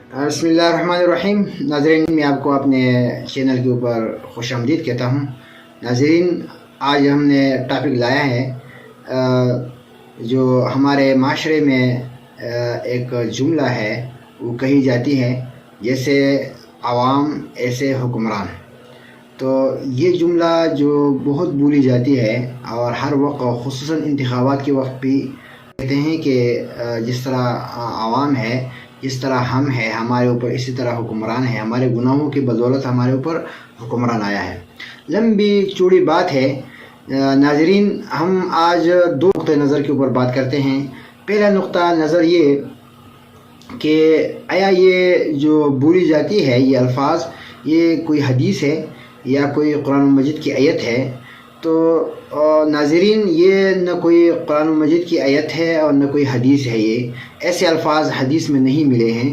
बिस्मिल्लाहिर्रहमानिर्रहीम। नाज़रीन, मैं आपको अपने चैनल के ऊपर खुश आमदीद कहता हूँ। नाज़रीन, आज हमने टॉपिक लाया है जो हमारे माशरे में एक जुमला है, वो कही जाती है जैसे आवाम ऐसे हुक्मरान। तो ये जुमला जो बहुत बोली जाती है और हर वक्त खुसूसन इंतखाबात के वक्त भी कहते हैं कि जिस तरह आवाम है, जिस तरह हम हैं हमारे ऊपर, इसी तरह हुक्मरान है, हमारे गुनाहों की बदौलत हमारे ऊपर हुक्मरान आया है। लंबी चौड़ी बात है। नाज़रीन, हम आज दो नुक्ते नज़र के ऊपर बात करते हैं। पहला नुक्ता नज़र ये कि आया ये जो बोली जाती है ये अल्फाज, ये कोई हदीस है या कोई कुरान मजीद की आयत है। तो नाज़रीन, ये न कोई कुरान मजीद की आयत है और न कोई हदीस है। ये ऐसे अल्फाज हदीस में नहीं मिले हैं।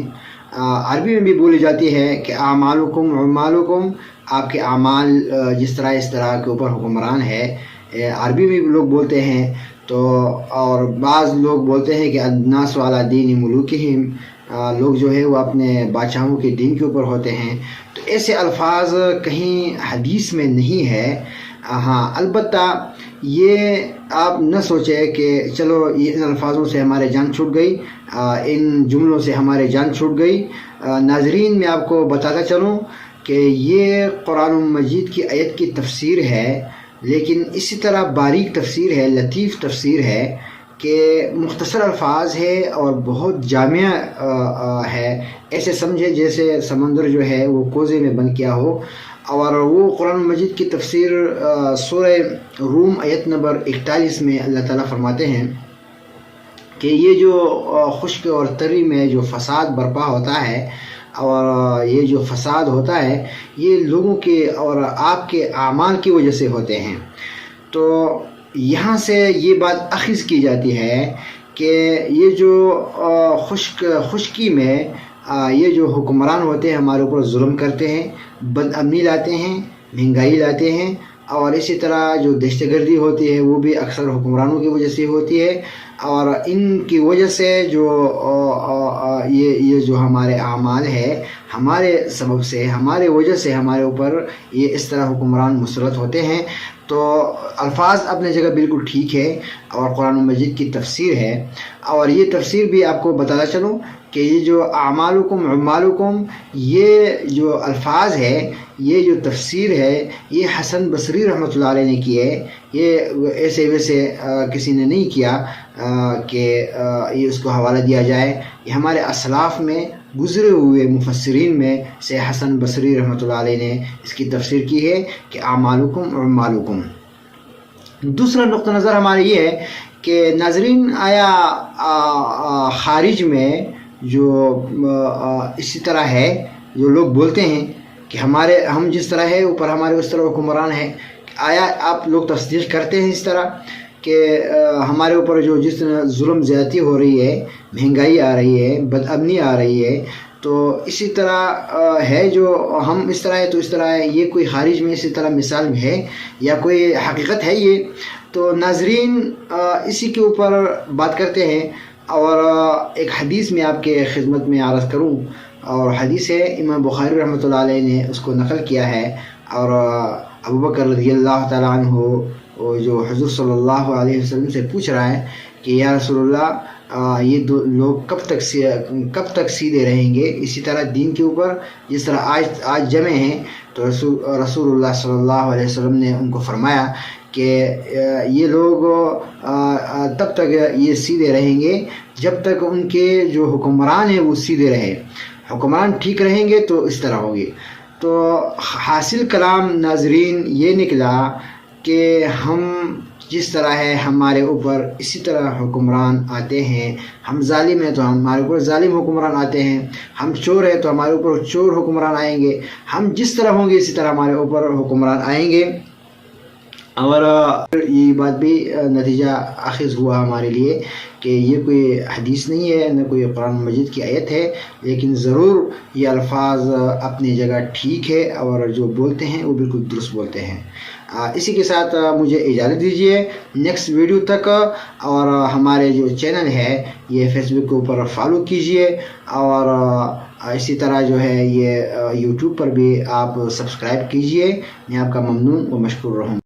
अरबी में भी बोली जाती है कि आमालुकुम उमालुकुम, आपके आमाल जिस तरह इस तरह के ऊपर हुक्मरान है। अरबी में भी लोग बोलते हैं। तो और बाज़ लोग बोलते हैं कि अन्नास वाला दीन मुलूकिहिम, लोग जो है वो अपने बादशाहों के दीन के ऊपर होते हैं। तो ऐसे अल्फाज कहीं हदीस में नहीं है। हाँ, अलबत्ता ये आप न सोचें कि चलो इन अल्फाजों से हमारे जान छूट गई, इन जुमलों से हमारे जान छूट गई। नाज़रीन, मैं आपको बताता चलूँ कि ये कुरान मजीद की आयत की तफसीर है, लेकिन इसी तरह बारीक तफसीर है, लतीफ़ तफसीर है कि मुख्तसर अल्फाज है और बहुत जामिया है। ऐसे समझे जैसे समंदर जो है वो कोज़े में बंद किया हो। और वो कुरान मजीद की तफसीर सूरह रूम आयत नंबर 41 में अल्लाह ताला फरमाते हैं कि ये जो खुश्क और तरी में जो फसाद बर्पा होता है, और ये जो फसाद होता है ये लोगों के और आपके आमाल की वजह से होते हैं। तो यहाँ से ये बात अख़ज़ की जाती है कि ये जो खुश्की में ये जो हुक्मरान होते हैं हमारे ऊपर जुल्म करते हैं, बदअमनी लाते हैं, महंगाई लाते हैं, और इसी तरह जो दहशतगर्दी होती है वो भी अक्सर हुक्मरानों की वजह से होती है। और इनकी वजह से जो ये जो हमारे आमाल है, हमारे सबब से, हमारे वजह से हमारे ऊपर ये इस तरह हुक्मरान मुसलत होते हैं। तो अल्फाज अपने जगह बिल्कुल ठीक है और कुरान मजीद की तफसीर है। और ये तफसीर भी आपको बताता चलूँ कि ये जो आमालुकुम उमालुकुम, ये जो अल्फाज है, ये जो तफसीर है, ये हसन बसरी रहमतुल्लाह अलैह ने की है। ये ऐसे वैसे किसी ने नहीं किया कि ये उसको हवाला दिया जाए। ये हमारे असलाफ़ में गुज़रे हुए मुफस्सिरीन में से हसन बसरी रहमतुल्लाह अलैह ने इसकी तफसीर की है कि आमालुकुम उमालुकुम। दूसरा नुक्ता नज़र हमारा ये है कि नाज़रीन, आया ख़ारिज में जो इसी तरह है, जो लोग बोलते हैं कि हम जिस तरह है ऊपर हमारे उस तरह हुक्मरान है, आया आप लोग तस्दीक़ करते हैं इस तरह कि हमारे ऊपर जो जिस तरह जुल्म ज़्यादती हो रही है, महंगाई आ रही है, बदअमनी आ रही है, तो इसी तरह है जो हम इस तरह है तो इस तरह है। ये कोई ख़ारिज में इसी तरह मिसाल में है या कोई हकीकत है ये? तो नाज़रीन, इसी के ऊपर बात करते हैं। और एक हदीस में आपके खिदमत में आरज़ करूँ, और हदीस है इमाम बुखारी रहमतुल्लाह अलैह ने उसको नकल किया है। और अबू बकर रज़ियल्लाहु तआला अन्हु जो हुज़ूर सल्लल्लाहु अलैहि वसल्लम से पूछ रहा है कि या रसूलल्लाह, ये दो लोग कब तक सीधे रहेंगे इसी तरह दीन के ऊपर जिस तरह आज जमे हैं? तो रसूलुल्लाह सल्लल्लाहु अलैहि वसल्लम ने उनको फरमाया कि ये लोग तब तक ये सीधे रहेंगे जब तक उनके जो हुक्मरान हैं वो सीधे रहे। हुक्मरान ठीक रहेंगे तो इस तरह होगी। तो हासिल कलाम नाज़रीन ये निकला कि हम जिस तरह है हमारे ऊपर इसी तरह हुक्मरान आते हैं। हम जालिम हैं तो हमारे ऊपर जालिम हुक्मरान आते हैं। हम चोर हैं तो हमारे ऊपर चोर हुक्मरान आएंगे। हम जिस तरह होंगे इसी तरह हमारे ऊपर हुक्मरान आएंगे। और ये बात भी नतीजा अख़ज़ हुआ हमारे लिए कि ये कोई हदीस नहीं है, न कोई कुरान मजीद की आयत है, लेकिन ज़रूर ये अल्फाज अपनी जगह ठीक है और जो बोलते हैं वो बिल्कुल दुरुस्त बोलते हैं। اسی کے ساتھ مجھے اجازت دیجیے نیکسٹ ویڈیو تک، اور ہمارے جو چینل ہے یہ فیس بک کے اوپر فالو کیجیے، اور اسی طرح جو ہے یہ یوٹیوب پر بھی آپ سبسکرائب کیجیے۔ میں آپ کا ممنون و مشکور رہوں۔